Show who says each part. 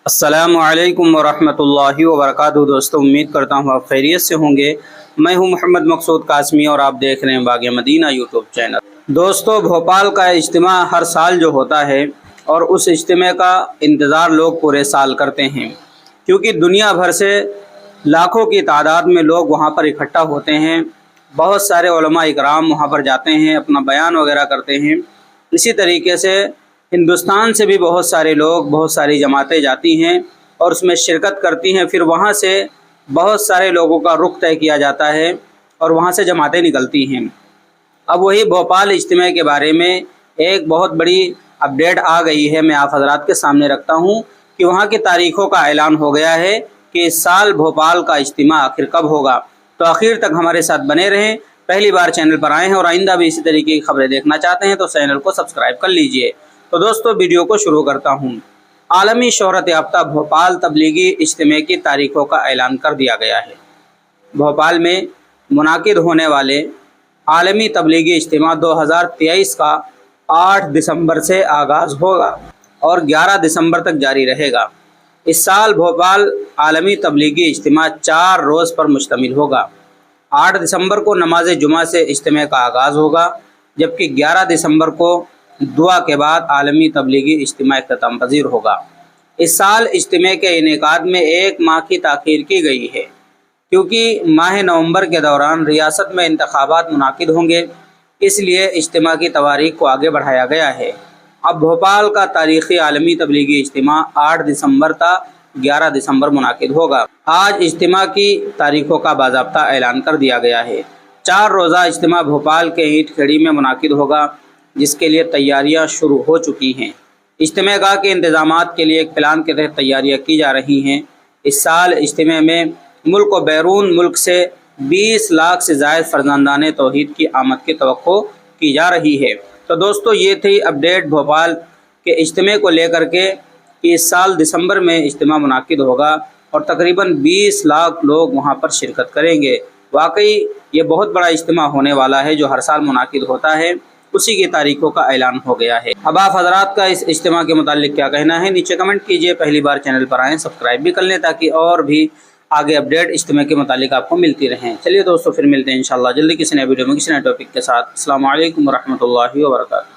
Speaker 1: السلام علیکم ورحمۃ اللہ وبرکاتہ۔ دوستوں امید کرتا ہوں آپ خیریت سے ہوں گے۔ میں ہوں محمد مقصود قاسمی اور آپ دیکھ رہے ہیں باغ مدینہ یوٹیوب چینل۔ دوستوں بھوپال کا اجتماع ہر سال جو ہوتا ہے اور اس اجتماع کا انتظار لوگ پورے سال کرتے ہیں، کیونکہ دنیا بھر سے لاکھوں کی تعداد میں لوگ وہاں پر اکٹھا ہوتے ہیں۔ بہت سارے علماء اکرام وہاں پر جاتے ہیں، اپنا بیان وغیرہ کرتے ہیں۔ اسی طریقے سے ہندوستان سے بھی بہت سارے لوگ، بہت ساری جماعتیں جاتی ہیں اور اس میں شرکت کرتی ہیں۔ پھر وہاں سے بہت سارے لوگوں کا رخ طے کیا جاتا ہے اور وہاں سے جماعتیں نکلتی ہیں۔ اب وہی بھوپال اجتماع کے بارے میں ایک بہت بڑی اپڈیٹ آ گئی ہے، میں آپ حضرات کے سامنے رکھتا ہوں کہ وہاں کی تاریخوں کا اعلان ہو گیا ہے کہ اس سال بھوپال کا اجتماع آخر کب ہوگا۔ تو آخر تک ہمارے ساتھ بنے رہیں۔ پہلی بار چینل پر آئے ہیں اور آئندہ بھی اسی طریقے کی خبریں دیکھنا چاہتے ہیں تو چینل کو سبسکرائب کر لیجئے۔ تو دوستو ویڈیو کو شروع کرتا ہوں۔ عالمی شہرت یافتہ بھوپال تبلیغی اجتماع کی تاریخوں کا اعلان کر دیا گیا ہے۔ بھوپال میں منعقد ہونے والے عالمی تبلیغی اجتماع 2023 کا 8 دسمبر سے آغاز ہوگا اور 11 دسمبر تک جاری رہے گا۔ اس سال بھوپال عالمی تبلیغی اجتماع 4 روز پر مشتمل ہوگا۔ 8 دسمبر کو نماز جمعہ سے اجتماع کا آغاز ہوگا، جبکہ 11 دسمبر کو دعا کے بعد عالمی تبلیغی اجتماع اختتام پذیر ہوگا۔ اس سال اجتماع کے انعقاد میں 1 ماہ کی تاخیر کی گئی ہے، کیونکہ ماہ نومبر کے دوران ریاست میں انتخابات منعقد ہوں گے، اس لیے اجتماع کی تاریخ کو آگے بڑھایا گیا ہے۔ اب بھوپال کا تاریخی عالمی تبلیغی اجتماع 8 دسمبر تا 11 دسمبر منعقد ہوگا۔ آج اجتماع کی تاریخوں کا باضابطہ اعلان کر دیا گیا ہے۔ 4 روزہ اجتماع بھوپال کے اینٹ کھیڑی میں منعقد ہوگا، جس کے لیے تیاریاں شروع ہو چکی ہیں۔ اجتماع گاہ کے انتظامات کے لیے ایک پلان کے تحت تیاریاں کی جا رہی ہیں۔ اس سال اجتماع میں ملک و بیرون ملک سے 20 لاکھ سے زائد فرزندان توحید کی آمد کی توقع کی جا رہی ہے۔ تو دوستو یہ تھی اپڈیٹ بھوپال کے اجتماع کو لے کر کے کہ اس سال دسمبر میں اجتماع منعقد ہوگا اور تقریباً 20 لاکھ لوگ وہاں پر شرکت کریں گے۔ واقعی یہ بہت بڑا اجتماع ہونے والا ہے جو ہر سال منعقد ہوتا ہے، اسی کی تاریخوں کا اعلان ہو گیا ہے۔ اب آپ حضرات کا اس اجتماع کے متعلق کیا کہنا ہے نیچے کمنٹ کیجئے۔ پہلی بار چینل پر آئیں سبسکرائب بھی کر لیں تاکہ اور بھی آگے اپڈیٹ اجتماع کے متعلق آپ کو ملتی رہیں۔ چلیے دوستو پھر ملتے ہیں انشاءاللہ جلدی کسی نئے ویڈیو میں کسی نئے ٹاپک کے ساتھ۔ السلام علیکم ورحمۃ اللہ وبرکاتہ۔